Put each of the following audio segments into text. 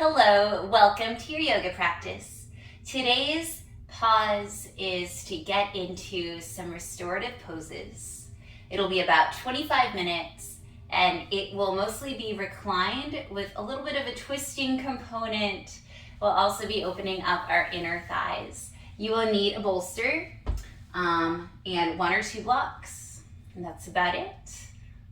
Hello, welcome to your yoga practice. Today's pause is to get into some restorative poses. It'll be about 25 minutes and it will mostly be reclined with a little bit of a twisting component. We'll also be opening up our inner thighs. You will need a bolster and one or two blocks, and that's about it.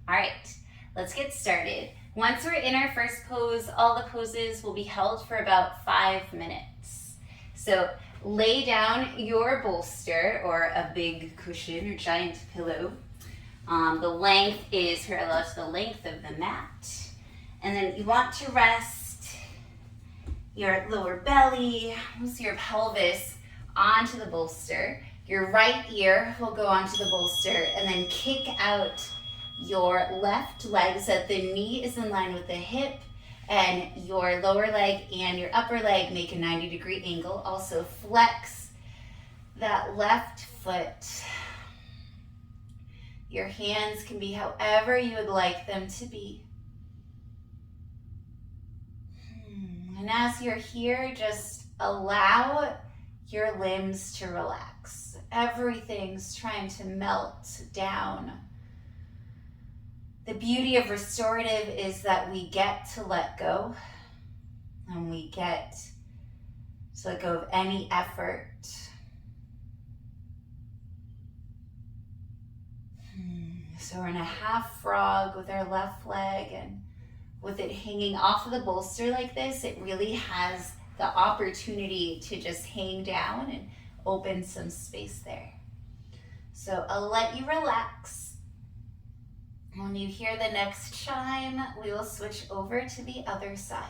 All right, let's get started. Once we're in our first pose, all the poses will be held for about 5 minutes. So lay down your bolster or a big cushion or giant pillow. The length is parallel to the length of the mat. And then you want to rest your lower belly, so your pelvis onto the bolster. Your right ear will go onto the bolster and then kick out your left leg so that the knee is in line with the hip and your lower leg and your upper leg make a 90-degree angle. Also flex that left foot. Your hands can be however you would like them to be. And as you're here, just allow your limbs to relax. Everything's trying to melt down. The beauty of restorative is that we get to let go, and we get to let go of any effort. So we're in a half frog with our left leg, and with it hanging off of the bolster like this, it really has the opportunity to just hang down and open some space there. So I'll let you relax. When you hear the next chime, we will switch over to the other side.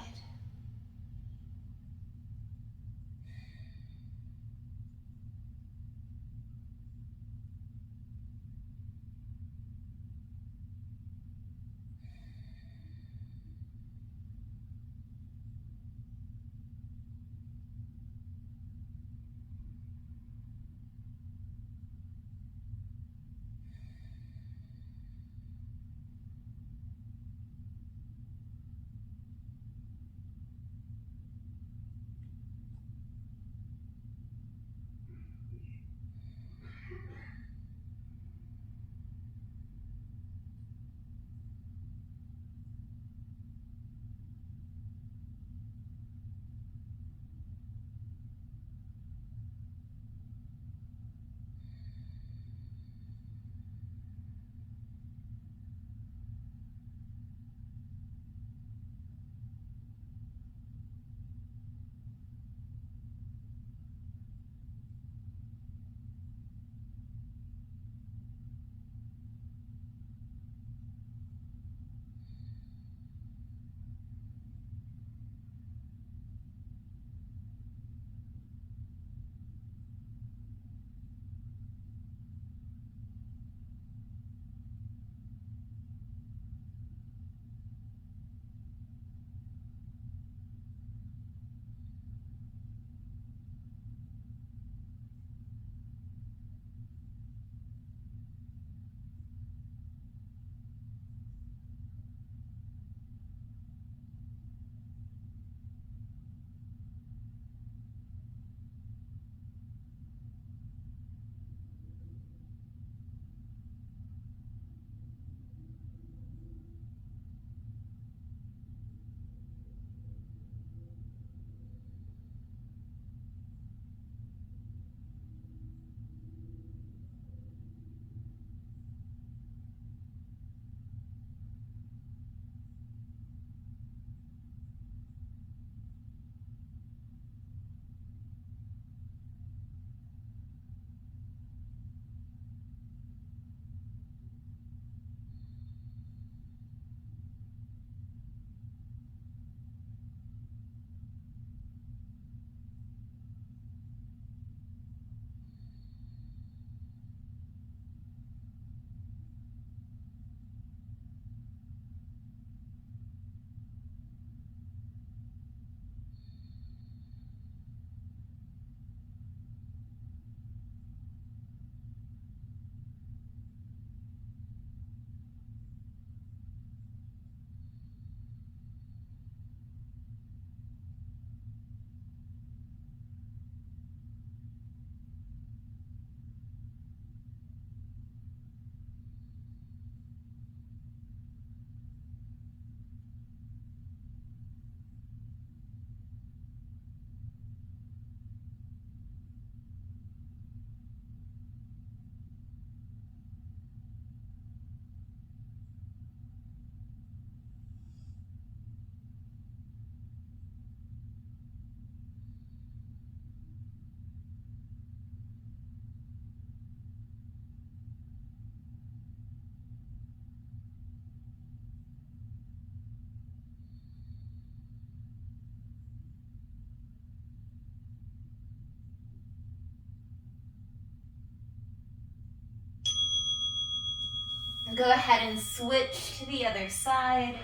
go ahead and switch to the other side.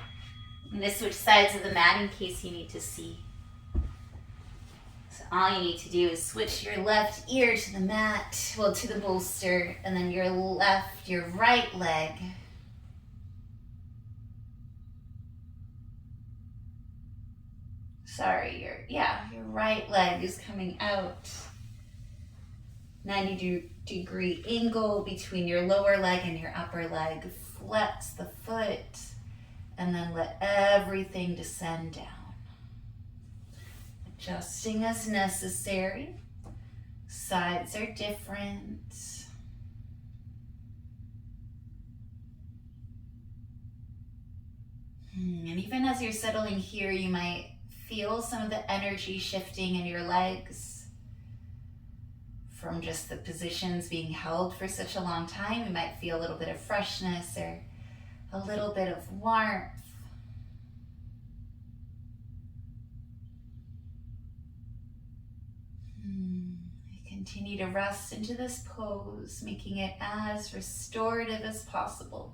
I'm going to switch sides of the mat in case you need to see. So all you need to do is switch your left ear to the mat, well, to the bolster, and then your right leg. Sorry, your right leg is coming out. 90-degree angle between your lower leg and your upper leg. Flex the foot and then let everything descend down. Adjusting as necessary. Sides are different. And even as you're settling here, you might feel some of the energy shifting in your legs. From just the positions being held for such a long time, you might feel a little bit of freshness or a little bit of warmth. Continue to rest into this pose, making it as restorative as possible.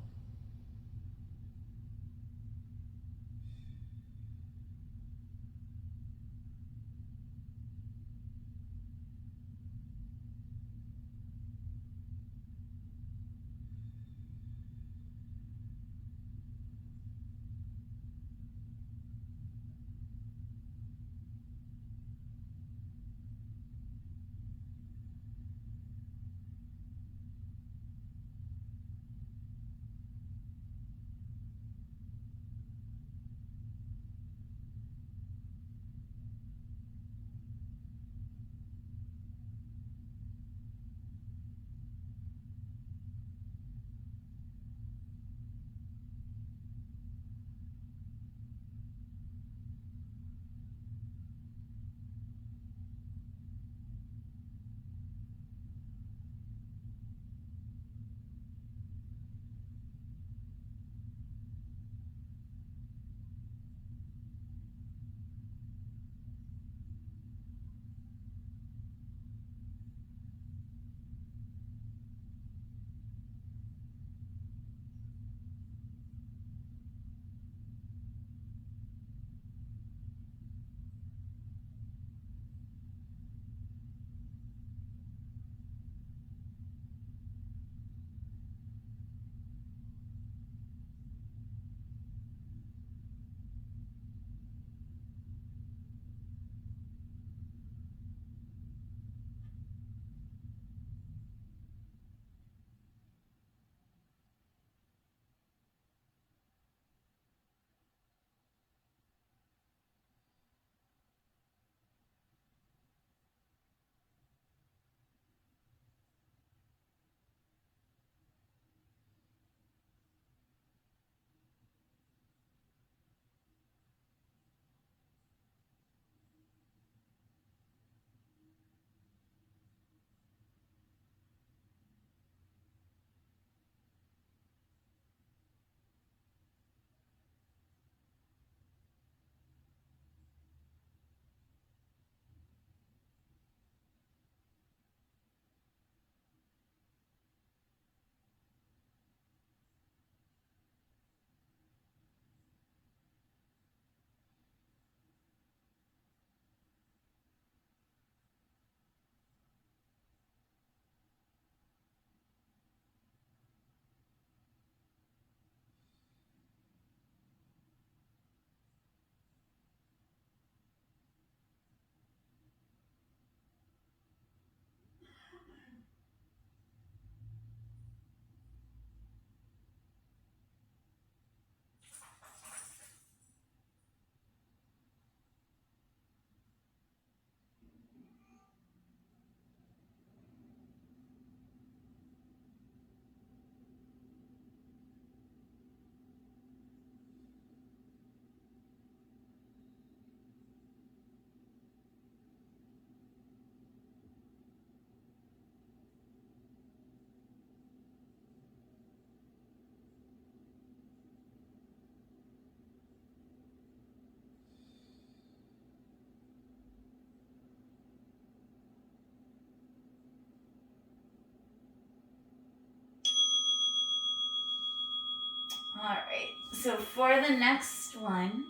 All right, so for the next one,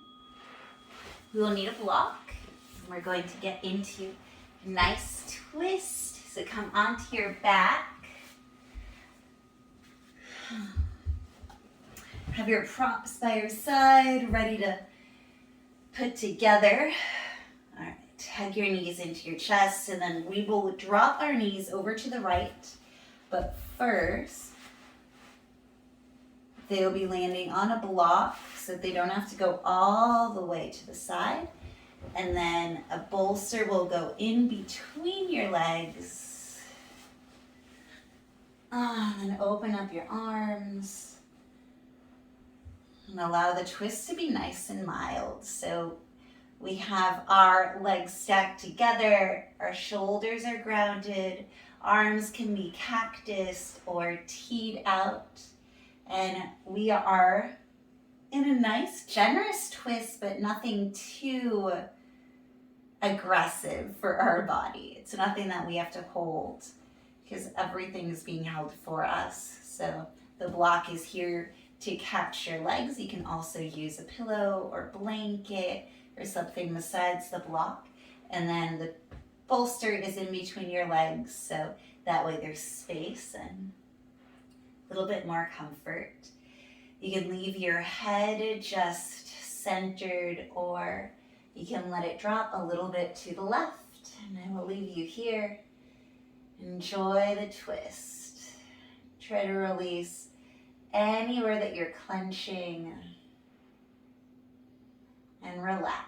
we will need a block. We're going to get into a nice twist. So come onto your back. Have your props by your side, ready to put together. All right, hug your knees into your chest, and then we will drop our knees over to the right. But first, they'll be landing on a block so they don't have to go all the way to the side. And then a bolster will go in between your legs. And then open up your arms. And allow the twist to be nice and mild. So we have our legs stacked together. Our shoulders are grounded. Arms can be cactused or teed out. And we are in a nice, generous twist, but nothing too aggressive for our body. It's nothing that we have to hold because everything is being held for us. So the block is here to catch your legs. You can also use a pillow or blanket or something besides the block. And then the bolster is in between your legs, so that way there's space and a little bit more comfort. You can leave your head just centered, or you can let it drop a little bit to the left. And I will leave you here. Enjoy the twist. Try to release anywhere that you're clenching and relax.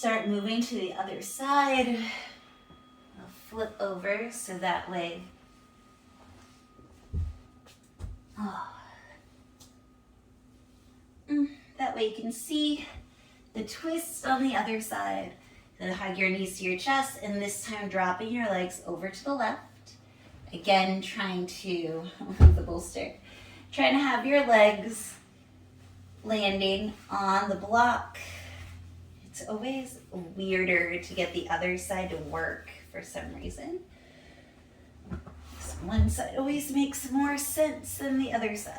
start moving to the other side. I'll flip over so that way, that way you can see the twist on the other side. Then hug your knees to your chest, and this time dropping your legs over to the left. Again, trying to, move the bolster, trying to have your legs landing on the block. It's always weirder to get the other side to work for some reason. So one side always makes more sense than the other side.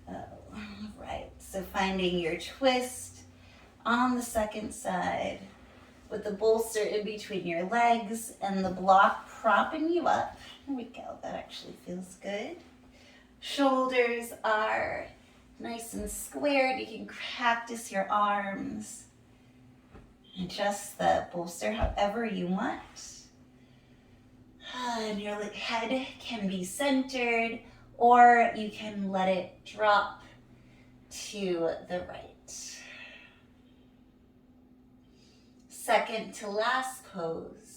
Oh, right, so finding your twist on the second side with the bolster in between your legs and the block propping you up. There we go, that actually feels good. Shoulders are nice and squared. You can practice your arms. Adjust the bolster however you want. And your head can be centered, or you can let it drop to the right. Second to last pose.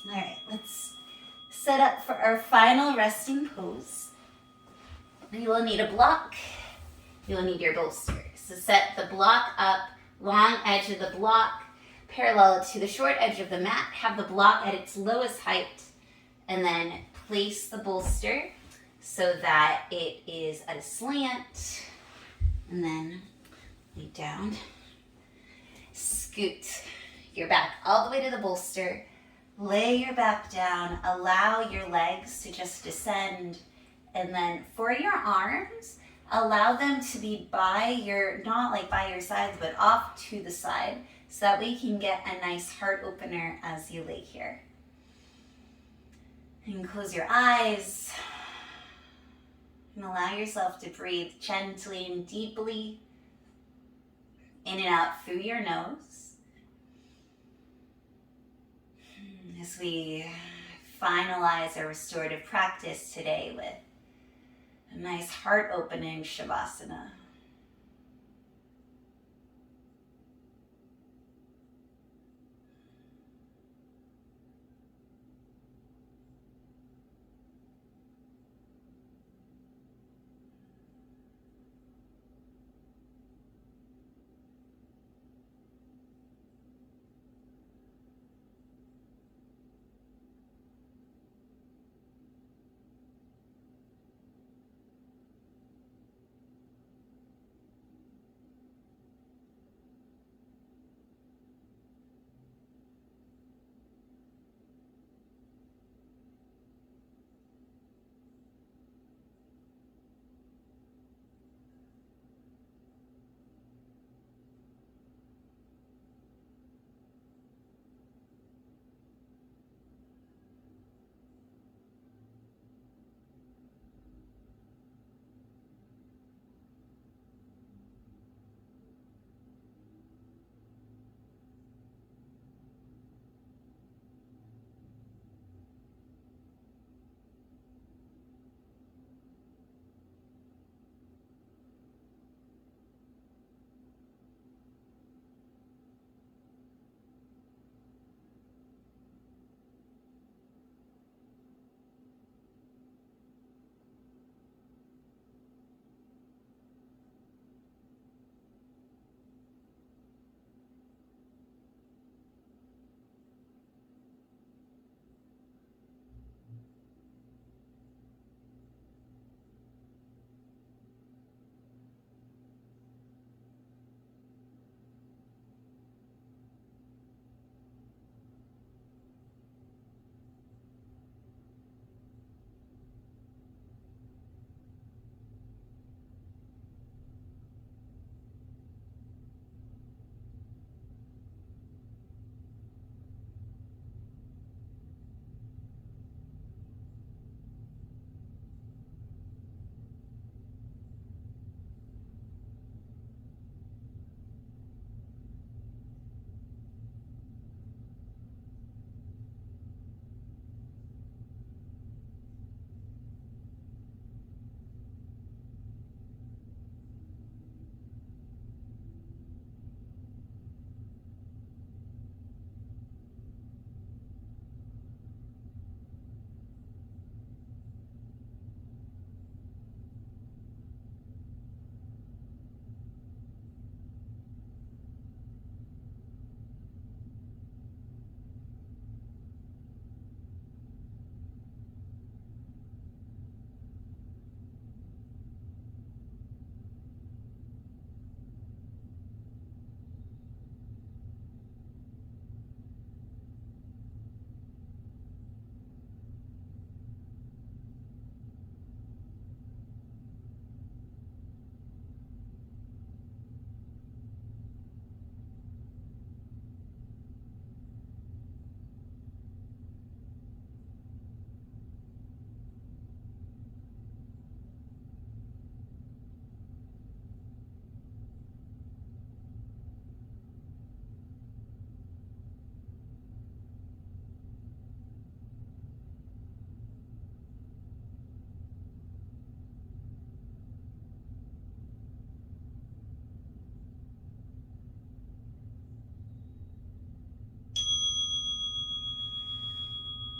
All right, let's Set up for our final resting pose. You will need a block. You will need your bolster. So set the block up, long edge of the block, parallel to the short edge of the mat. Have the block at its lowest height, and then place the bolster so that it is at a slant, and then lay down. Scoot your back all the way to the bolster. Lay your back down. Allow your legs to just descend. And then for your arms, allow them to be by your, not like by your sides, but off to the side, so that way you can get a nice heart opener as you lay here. And close your eyes. And allow yourself to breathe gently and deeply in and out through your nose. As we finalize our restorative practice today with a nice heart-opening Shavasana.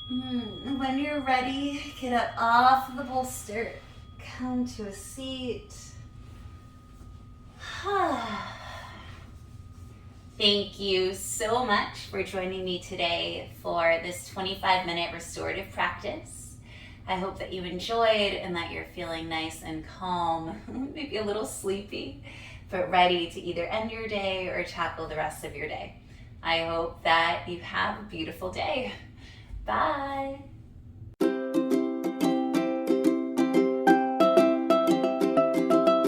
When you're ready, get up off the bolster, come to a seat. Thank you so much for joining me today for this 25-minute restorative practice. I hope that you enjoyed and that you're feeling nice and calm, maybe a little sleepy, but ready to either end your day or tackle the rest of your day. I hope that you have a beautiful day. Bye.